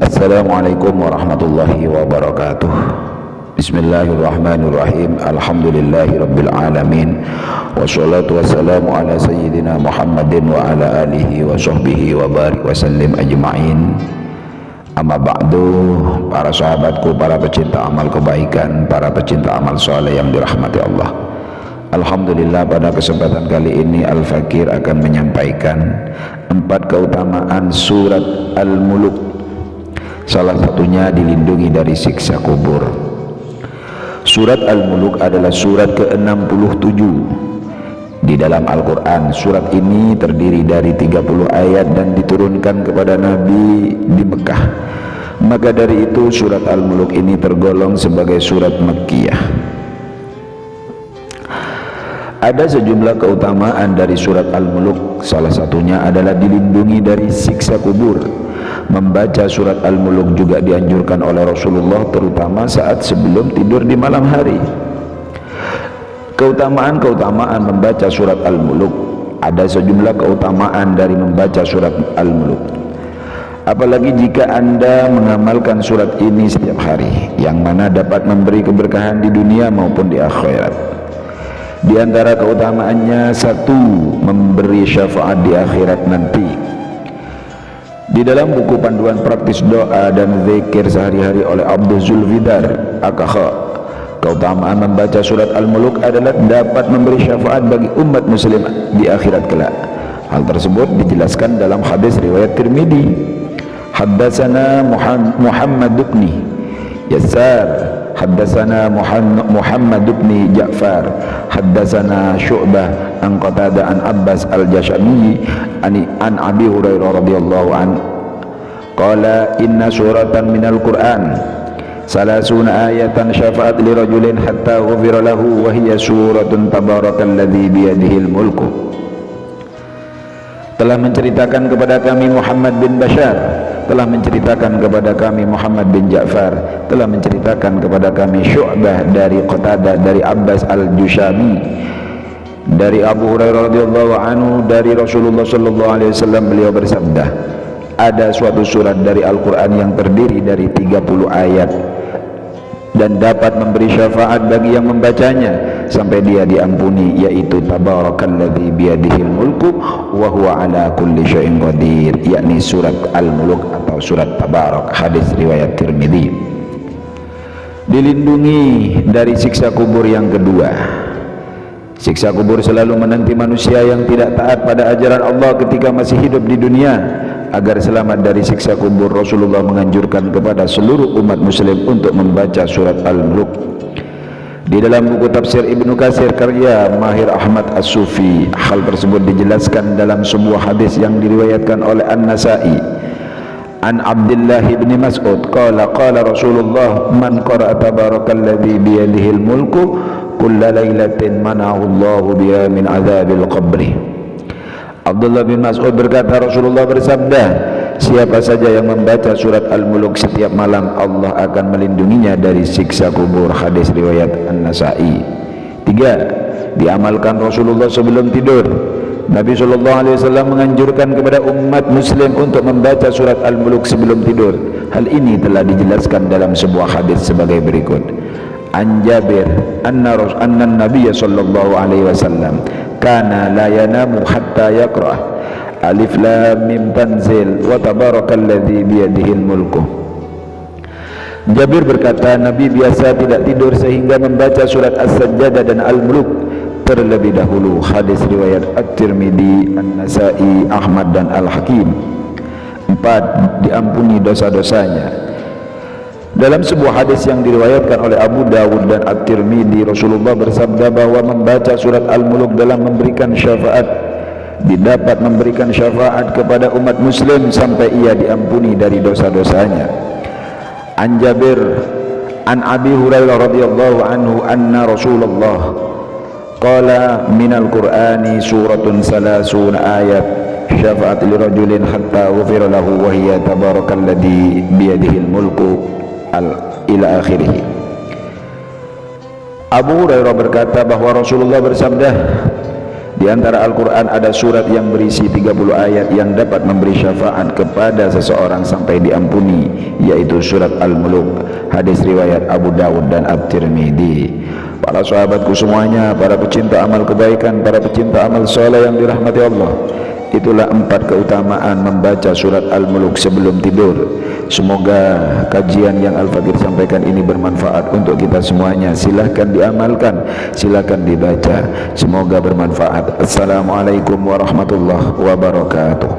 Assalamualaikum warahmatullahi wabarakatuh. Bismillahirrahmanirrahim. Alhamdulillahi rabbil alamin. Wassalatu wassalamu ala sayyidina Muhammadin wa ala alihi wa sahbihi wa barik wa sallim ajma'in. Amma ba'du, para sahabatku, para pecinta amal kebaikan, para pecinta amal soleh yang dirahmati Allah. Alhamdulillah, pada kesempatan kali ini Al-Fakir akan menyampaikan 4 keutamaan surat Al-Muluk. Salah satunya dilindungi dari siksa kubur. Surat Al-Muluk adalah surat ke-67 di dalam Al-Quran. Surat ini terdiri dari 30 ayat dan diturunkan kepada Nabi di Mekah. Maka dari itu surat Al-Muluk ini tergolong sebagai surat Makkiyah. Ada sejumlah keutamaan dari surat Al-Muluk. Salah satunya adalah dilindungi dari siksa kubur. Membaca surat Al-Muluk juga dianjurkan oleh Rasulullah, terutama saat sebelum tidur di malam hari. Keutamaan-keutamaan membaca surat Al-Muluk. Ada sejumlah keutamaan dari membaca surat Al-Muluk. Apalagi jika Anda mengamalkan surat ini setiap hari, yang mana dapat memberi keberkahan di dunia maupun di akhirat. Di antara keutamaannya, 1, memberi syafaat di akhirat nanti. Di dalam buku panduan praktis doa dan zikir sehari-hari oleh Abdul Zulfidar AKH, keutamaan membaca surat Al-Muluk adalah dapat memberi syafaat bagi umat muslim di akhirat kelak. Hal tersebut dijelaskan dalam hadis riwayat Tirmidzi. Haddatsana Muhammad ibn Yassar, haddatsana Muhammad ibn Ja'far, haddatsana Syu'bah an Qatadah an Abbas al-Jashami an Abi Hurairah radhiyallahu an qala inna suratan minal Qur'an salasuna ayatan syafa'at li rajulin hatta ghufira lahu wa hiya suratun tabarakalladzi biyadihil mulku. Telah menceritakan kepada kami Muhammad bin Bashar, telah menceritakan kepada kami Muhammad bin Ja'far, telah menceritakan kepada kami Syu'bah dari Qatadah dari Abbas al-Jushami dari Abu Hurairah radhiyallahu anhu dari Rasulullah sallallahu alaihi wasallam, beliau bersabda, ada suatu surat dari Al-Qur'an yang terdiri dari 30 ayat dan dapat memberi syafaat bagi yang membacanya sampai dia diampuni, yaitu tabarakalladzi biyadihil mulku wa huwa ala kulli syai'in qadir, yakni surat Al-Muluk atau surat Tabarak. Hadis riwayat Tirmidzi. Dilindungi dari siksa kubur yang kedua. Siksa kubur selalu menanti manusia yang tidak taat pada ajaran Allah ketika masih hidup di dunia. Agar selamat dari siksa kubur, Rasulullah menganjurkan kepada seluruh umat muslim untuk membaca surat Al-Muluk. Di dalam buku tafsir Ibnu Katsir karya Mahir Ahmad As-Sufi, hal tersebut dijelaskan dalam sebuah hadis yang diriwayatkan oleh An-Nasa'i. An Abdullah bin Mas'ud qala qala Rasulullah man qara'a tabarakalladzi biyadihil mulku kulla lailatin mana'ahu Allahu biha min adzabil qabri. Abdullah bin Mas'ud berkata, Rasulullah bersabda, siapa saja yang membaca surat Al-Muluk setiap malam, Allah akan melindunginya dari siksa kubur. Hadis riwayat An-Nasa'i. 3. Diamalkan Rasulullah sebelum tidur. Nabi SAW menganjurkan kepada umat muslim untuk membaca surat Al-Muluk sebelum tidur. Hal ini telah dijelaskan dalam sebuah hadis sebagai berikut. An Jabir anna Nabiy sallallahu alaihi wasallam kana la yanamu hatta yaqra alif lam mim tanzil wa tabarakalladzi biyadihil mulku. Jabir berkata, Nabi biasa tidak tidur sehingga membaca surat As-Sajdah dan Al-Muluk terlebih dahulu. Hadis riwayat At-Tirmidzi, An-Nasa'i, Ahmad dan Al-Hakim. 4. Diampuni dosa-dosanya. Dalam sebuah hadis yang diriwayatkan oleh Abu Dawud dan At-Tirmidzi, Rasulullah bersabda bahwa membaca surat Al-Muluk dalam memberikan syafaat, didapat memberikan syafaat kepada umat muslim sampai ia diampuni dari dosa-dosanya. An Jabir an Abi Hurairah radhiyallahu anhu anna Rasulullah qala minal Qur'ani suratun salasuna ayat syafa'at li rajulin hatta ghufira lahu wa hiya tabarakalladzi biyadihil mulku ila akhirih. Abu Hurairah berkata bahwa Rasulullah bersabda, Di antara Al-Quran ada surat yang berisi 30 ayat yang dapat memberi syafaat kepada seseorang sampai diampuni, yaitu surat Al-Muluk. Hadis riwayat Abu Dawud dan At-Tirmidzi. Para sahabatku semuanya, para pecinta amal kebaikan, para pecinta amal soleh yang dirahmati Allah, itulah 4 keutamaan membaca surat Al-Muluk sebelum tidur. Semoga kajian yang Al-Fakir sampaikan ini bermanfaat untuk kita semuanya. Silahkan diamalkan, silahkan dibaca. Semoga bermanfaat. Assalamualaikum warahmatullahi wabarakatuh.